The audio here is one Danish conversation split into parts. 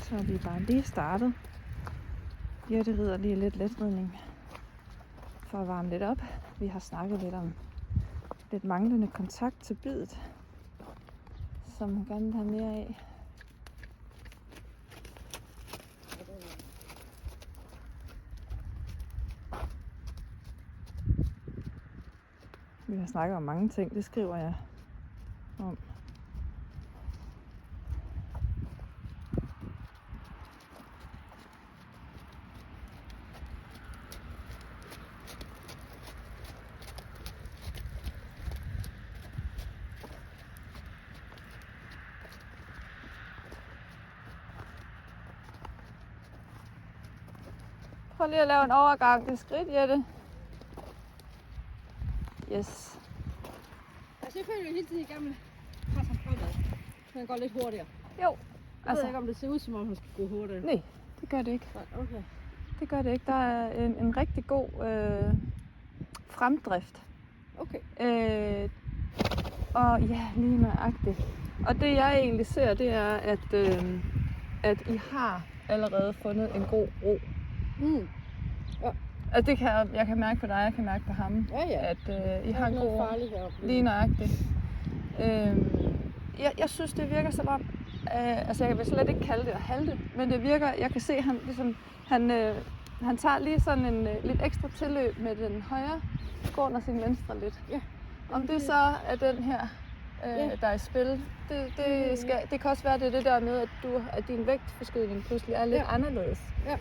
Så er vi bare lige startet. Jette rider lige lidt letridning for at varme lidt op. Vi har snakket lidt om lidt manglende kontakt til bidet, som hun gerne vil have mere af. Vi har snakket om mange ting, det skriver jeg om. Prøv lige at lave en overgang. Det er skridt, Jette. Yes. Altså, jeg føler jo hele tiden, at jeg gerne vil presse ham fremad. Så han går lidt hurtigere. Jo. Jeg ved ikke, om det ser ud, som om han skal gå hurtigere. Nej, det gør det ikke. Okay. Det gør det ikke. Der er en rigtig god fremdrift. Okay. Og ja, lige nøjagtigt. Og det jeg egentlig ser, det er, at I har allerede fundet en god ro. Mm. Altså det kan jeg kan mærke på dig, jeg kan mærke på ham. Ja. At I har en god ro. Lige nøjagtigt. Jeg synes, det virker som om, altså jeg vil slet ikke kalde det at halte, men det virker, jeg kan se, at han ligesom, han tager lige sådan en lidt ekstra tilløb med den højre, går under sin venstre lidt. Ja. Om det så er den her, der er i spil, det kan også være det der med, at din vægtforskydning pludselig er lidt anderledes. Ja.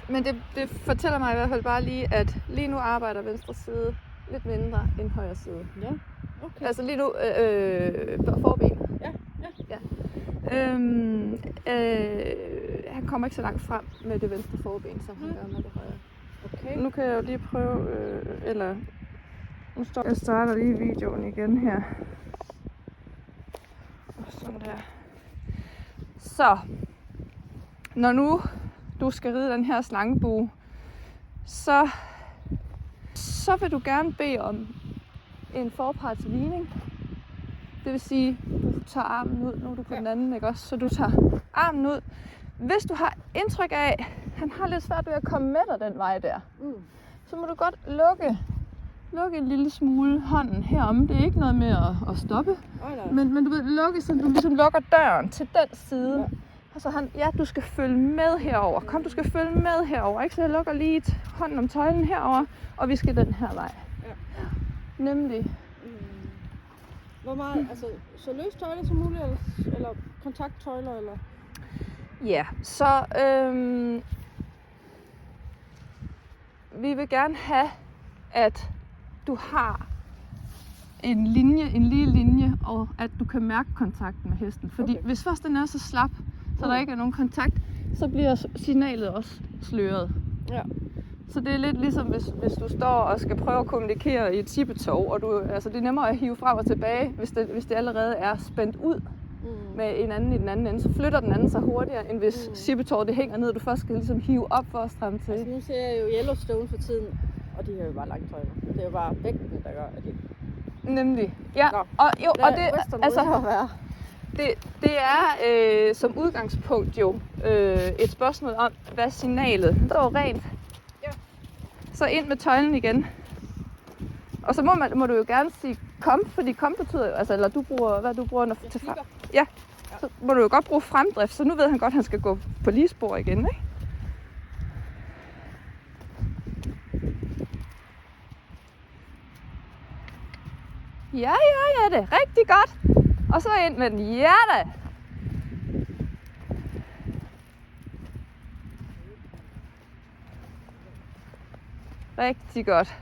Men det fortæller mig i hvert fald bare lige, at lige nu arbejder venstre side lidt mindre end højre side. Ja, okay. Altså lige nu forben. Ja. Han kommer ikke så langt frem med det venstre forben, som han gør med det højre. Okay. Nu kan jeg jo lige prøve, jeg starter lige videoen igen her. Og sådan der. Så, når nu du skal ride den her slangebue, så vil du gerne bede om en forpartsvigning. Det vil sige, du tager armen ud, nu er du på den anden, ikke også? Så du tager armen ud. Hvis du har indtryk af, at han har lidt svært ved at komme med dig den vej der, så må du godt lukke en lille smule hånden herom. Det er ikke noget med at stoppe, men du ved, lukke, så du ligesom lukker døren til den side. Ja. Altså du skal følge med herover. Kom, du skal følge med herover. Ikke? Så jeg lukker lige hånden om tøjlen herover, og vi skal den her vej. Ja. Nemlig. Hvor meget, altså så løs tøjler som muligt, eller kontakttøjler, eller? Ja, så vi vil gerne have, at du har en lige linje, og at du kan mærke kontakten med hesten. Fordi hvis først den er så slap, så der ikke er nogen kontakt, så bliver signalet også sløret. Ja. Så det er lidt ligesom, hvis du står og skal prøve at kommunikere i et tippetog, og det er nemmere at hive frem og tilbage, hvis det allerede er spændt ud med en anden i den anden ende. Så flytter den anden sig hurtigere, end hvis tippetoget det hænger ned, og du først skal ligesom hive op for at stramme til. Altså nu ser jeg jo Yellowstone for tiden, og de har jo bare langt tøjler. Det er jo bare vægten, der gør, at det. Nemlig. Ja, og det altså det er som udgangspunkt jo et spørgsmål om, hvad signalet står rent. Ja. Så ind med tøjlen igen. Og så må du jo gerne sige kom, fordi kom betyder jo, altså, eller du bruger til frem. Ja, så må du jo godt bruge fremdrift, så nu ved han godt, at han skal gå på lige spor igen, ikke? Ja, det er rigtig godt. Og så ind med den. Ja da. Rigtig godt.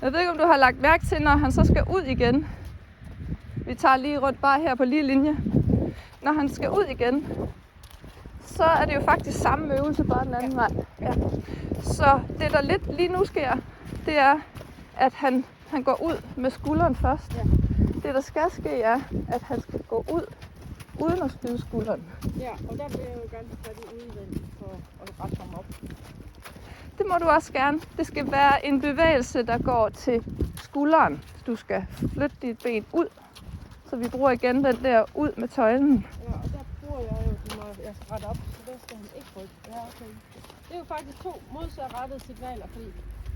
Jeg ved ikke, om du har lagt mærke til, når han så skal ud igen. Vi tager lige rundt bare her på lige linje. Når han skal ud igen, så er det jo faktisk samme øvelse, bare den anden vej. Ja. Så det, der lidt lige nu sker, det er, at han går ud med skulderen først. Ja. Det, der skal ske, er, at han skal gå ud uden at skyde skulderen. Ja, og der bliver jeg jo gerne fat i udvendigt for at rette ham op. det må du også gerne. Det skal være en bevægelse, der går til skulderen. Du skal flytte dit ben ud. Så vi bruger igen den der ud med tøjlen. Ja, og der bruger jeg jo, når jeg skal rette op, så der skal han ikke rykke. Ja, okay. Det er jo faktisk 2 modsatrettede signaler, fordi...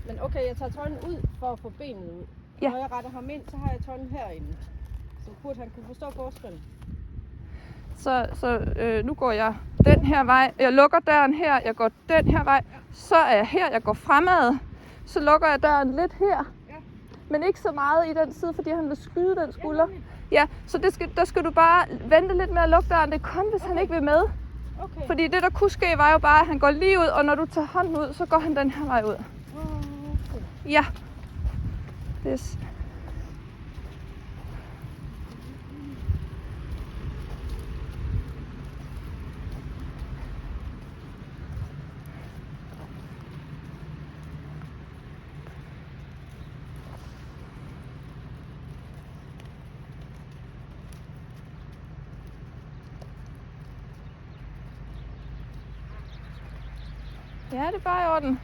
Men okay, jeg tager tøjlen ud for at få benet ud. Ja. Når jeg retter ham ind, så har jeg tøjlen herinde. Så burde han kunne forstå forskellen. Så nu går jeg den her vej. Jeg lukker døren her, jeg går den her vej. Så er jeg her, jeg går fremad. Så lukker jeg døren lidt her. Ja. Men ikke så meget i den side, fordi han vil skyde den skulder. Ja, så der skal du bare vente lidt med at lukke døren. Det er kun, hvis han ikke vil med. Okay. Fordi det, der kunne ske, var jo bare, at han går lige ud, og når du tager hånden ud, så går han den her vej ud. Okay. Ja. Yes. Ja, det er bare i orden.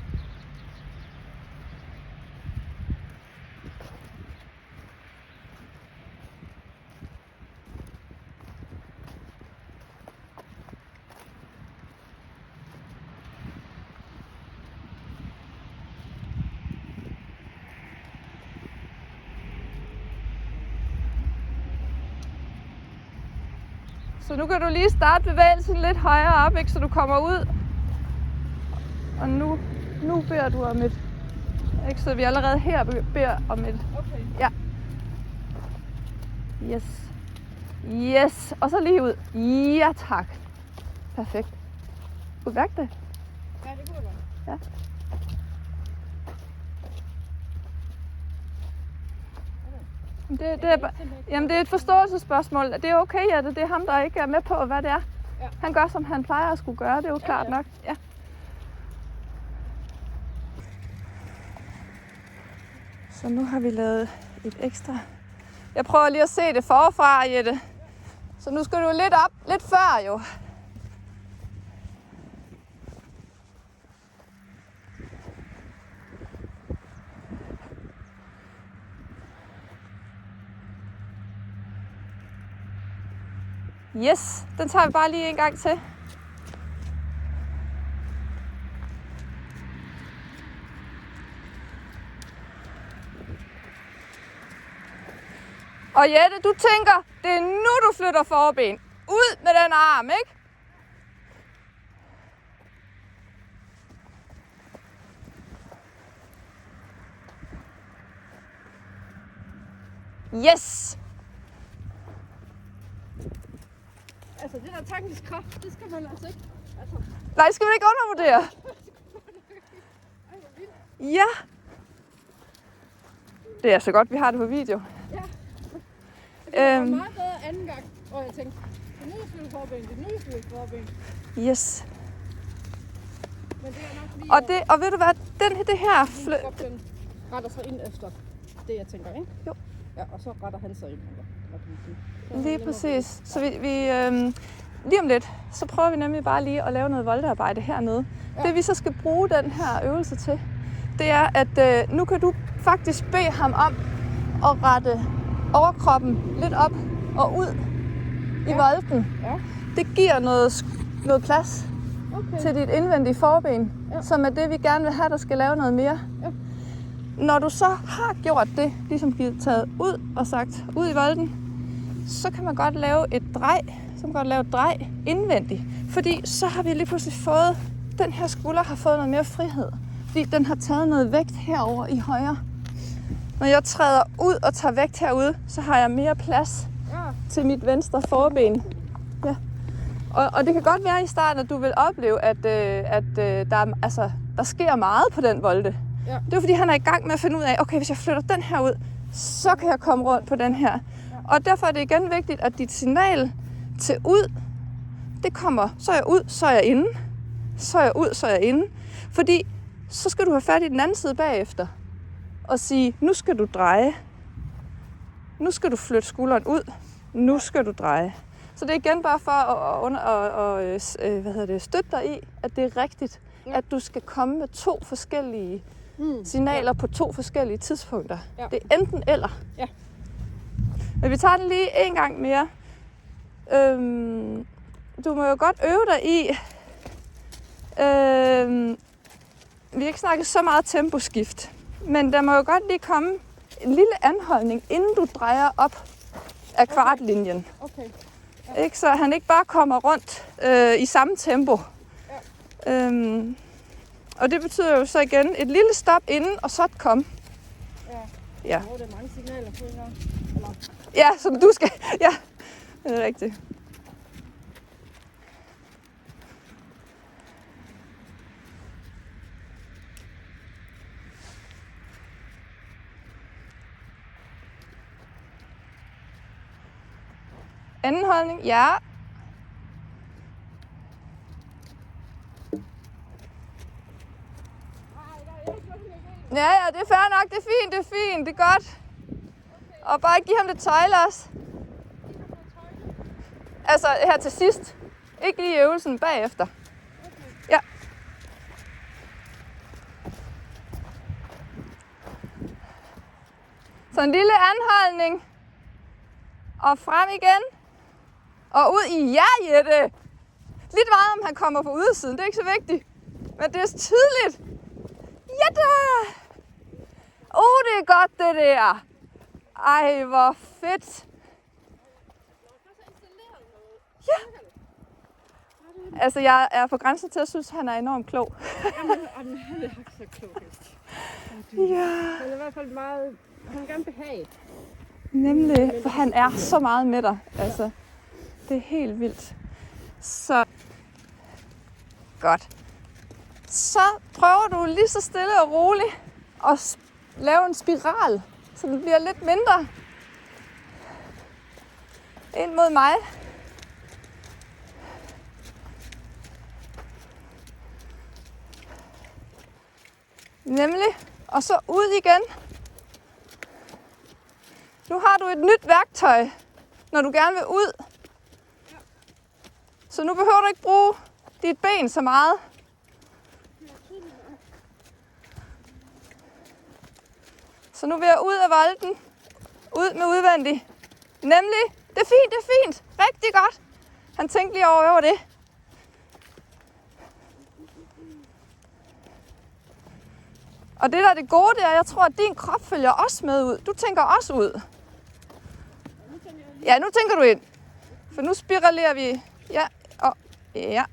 Så nu kan du lige starte bevægelsen lidt højere op, ikke, så du kommer ud. Og nu beder du om et. Ikke, så vi allerede her beder om et. Okay. Ja. Yes. Yes. Og så lige ud. Ja, tak. Perfekt. Kunne du mærke det? Ja, det kunne jeg godt. Ja. Det er et forståelsesspørgsmål. Det er okay, ja, det er ham, der ikke er med på, hvad det er. Ja. Han gør, som han plejer at skulle gøre. Det er jo klart nok. Ja. Så nu har vi lavet et ekstra. Jeg prøver lige at se det forfra, Jette. Så nu skal du lidt op, lidt før jo. Yes, den tager vi bare lige en gang til. Og Jette, du tænker, det er nu du flytter forben. Ud med den arm, ikke? Yes! Altså, det der tankisk kraft, det skal man altså ikke. Altså, Nej, det skal man ikke undervurdere. Ja. Det er så godt, vi har det på video. ja. Det var meget bedre anden gang, hvor jeg tænkte, det er nu, jeg flytter forben, det er nu, jeg flytter forben. Yes. Men det er nok lige, Og ved du hvad, det her... den retter sig ind efter det, jeg tænker, ikke? Jo. Ja, og så retter han sig ind. Lige præcis. Så vi lige om lidt, så prøver vi nemlig bare lige at lave noget voltearbejde hernede. Ja. Det vi så skal bruge den her øvelse til, det er, at nu kan du faktisk bede ham om at rette overkroppen lidt op og ud i volten. Ja. Det giver noget plads til dit indvendige forben, som er det, vi gerne vil have, der skal lave noget mere. Ja. Når du så har gjort det, ligesom givet taget ud og sagt ud i volden, så kan man godt lave et drej, indvendigt. Fordi så har vi lige pludselig fået, den her skulder har fået noget mere frihed. Fordi den har taget noget vægt herover i højre. Når jeg træder ud og tager vægt herude, så har jeg mere plads til mit venstre forben. Ja. Og det kan godt være i starten, at du vil opleve, at der sker meget på den volte. Ja. Det er fordi, han er i gang med at finde ud af, okay, hvis jeg flytter den her ud, så kan jeg komme rundt på den her. Og derfor er det igen vigtigt, at dit signal til ud, det kommer, så er jeg ud, så er jeg inde. Så er jeg ud, så er jeg inde. Fordi så skal du have fat i den anden side bagefter. Og sige, nu skal du dreje. Nu skal du flytte skulderen ud. Nu skal du dreje. Så det er igen bare for at støtte dig i, at det er rigtigt. at du skal komme med 2 forskellige signaler på 2 forskellige tidspunkter. Ja. Det er enten eller. Ja. Men vi tager den lige en gang mere. Du må jo godt øve dig i... vi har ikke snakket så meget temposkift, men der må jo godt lige komme en lille anholdning, inden du drejer op af kvartlinjen. Okay. Ikke? Så han ikke bare kommer rundt i samme tempo. Ja. Og det betyder jo så igen et lille stop inden, og så et kom. Ja. Ja. Det er mange signaler på her. Eller... Ja, som du skal. Ja, det er rigtigt. Anden holdning, ja. Ja, det er fair nok. Det er fint. Det er godt. Og bare give ham lidt tøjle også. Altså her til sidst. Ikke lige øvelsen bagefter. Ja. Så en lille anholdning. Og frem igen. Og ud i Jette. Lidt meget om han kommer på udsiden. Det er ikke så vigtigt. Men det er tydeligt. Jette! Det er godt det der. Ej, hvor fedt. Ja. Altså, jeg er på grænsen til at synes, at han er enormt klog. Jamen, han er ikke så klog. Ja. Han er i hvert fald meget... Han vil gerne behage. Nemlig, for han er så meget med dig. Altså, det er helt vildt. Så godt. Så prøver du lige så stille og roligt at lave en spiral, så den bliver lidt mindre ind mod mig. Nemlig. Og så ud igen. Nu har du et nyt værktøj, når du gerne vil ud. Så nu behøver du ikke bruge dit ben så meget. Så nu vil jeg ud af volden. Ud med udvendig. Nemlig. Det er fint. Rigtig godt. Han tænkte lige over det. Og det der er det gode, det er, at jeg tror, at din krop følger også med ud. Du tænker også ud. Ja, nu tænker du ind. For nu spiralerer vi. Ja, og ja.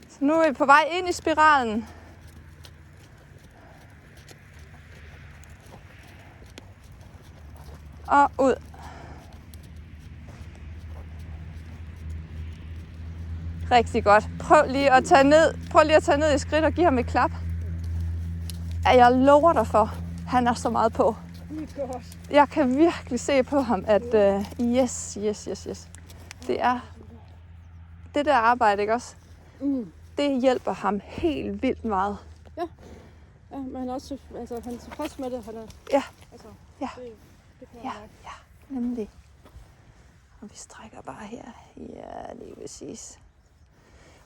Så nu er vi på vej ind i spiralen. Og ud. Rigtig godt. Prøv lige at tage ned i skridt og give ham et klap. Ja, jeg lover dig for, han er så meget på. Jeg kan virkelig se på ham, at yes. Det er det der arbejde, ikke også? Det hjælper ham helt vildt meget. Ja, men han er også han er tilfreds med det. Han er, ja. Altså, ja. Det kan ja, nemlig. Og vi strækker bare her. Ja, lige præcis.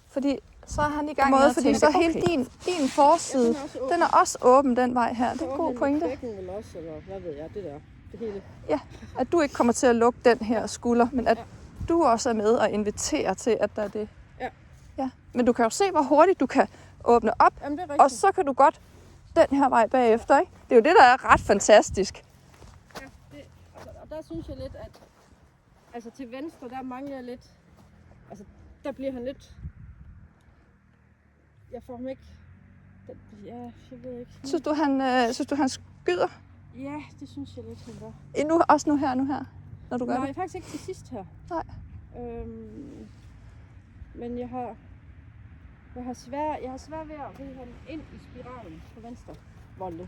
Fordi så er han i gang med at tænke, så hele din forside, den er også åben den vej her. Det er en god pointe. Bækken vil også, eller hvad ved jeg, det der, det hele. Ja, at du ikke kommer til at lukke den her skulder, men at du også er med og inviterer til, at der er det. Ja. Men du kan jo se, hvor hurtigt du kan åbne op, og så kan du godt den her vej bagefter, ikke? Det er jo det, der er ret fantastisk. Ja, og der synes jeg lidt, at altså til venstre, der mangler jeg lidt, altså der bliver han lidt, jeg får ham ikke, jeg ved ikke. Synes du, han skyder? Ja, det synes jeg lidt, han gør. Også nu her, når du gør det? Nej, faktisk ikke til sidst her. Nej. Men jeg har svært ved at ride ham ind i spiralen på venstre volde.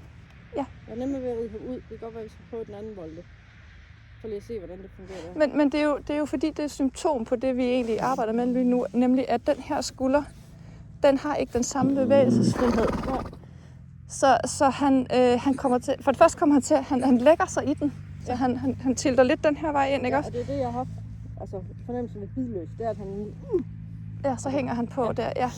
Ja. Jeg er nemlig ved at ride ham ud. Det kan godt være, at vi skal prøve den anden volde. For lige at se, hvordan det fungerer. Men det er jo fordi, det er et symptom på det, vi egentlig arbejder med lige nu. Nemlig, at den her skulder, den har ikke den samme bevægelsesfrihed. Ja. Så han kommer til... For det første kommer han til, han lægger sig i den. Så han tilter lidt den her vej ind, ikke også? Og det er det, jeg har altså fornemmelsen lidt bidløs, det er, at han... Ja, så hænger han på der, ja.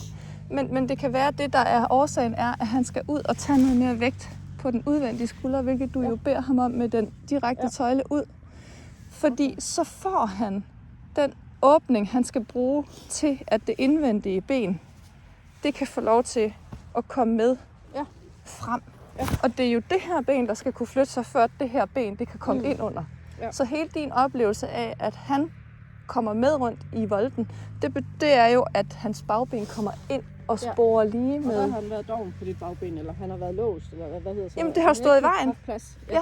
Men det kan være, at det, der er årsagen, er, at han skal ud og tage noget mere vægt på den udvendige skulder, hvilket du jo beder ham om med den direkte tøjle ud. Fordi så får han den åbning, han skal bruge til, at det indvendige ben, det kan få lov til at komme med frem. Ja. Og det er jo det her ben, der skal kunne flytte sig, før det her ben, det kan komme ind under. Ja. Så hele din oplevelse af, at han kommer med rundt i volden, det er jo, at hans bagben kommer ind og sporer lige med... Og der har han været doven på dit bagben, eller han har været låst, eller hvad hedder så? Jamen, det har stået i vejen. Ja.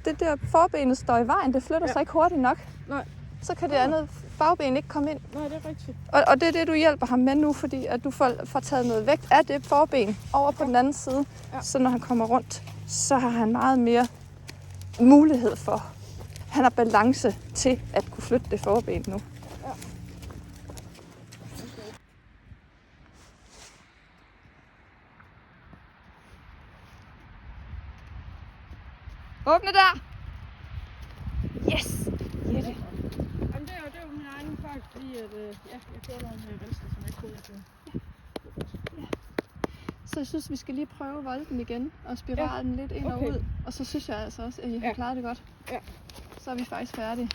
Det der forbenet står i vejen, det flytter sig ikke hurtigt nok. Nej. Så kan det andet bagben ikke komme ind. Nej, det er rigtigt. Og det er det, du hjælper ham med nu, fordi at du får taget noget vægt af det forben over på den anden side. Ja. Så når han kommer rundt, så har han meget mere mulighed for. Han har balance til at kunne flytte det forben nu. Ja. Okay. Åbne der! Yes! Jette. Jamen, det er jo min egen fejl, fordi at, jeg kører med venstre, som jeg ikke kunne til. Ja. Så jeg synes, vi skal lige prøve volden igen, og spiralen lidt ind og ud. Og så synes jeg altså også, at I har klaret det godt. Ja. Så er vi faktisk færdige.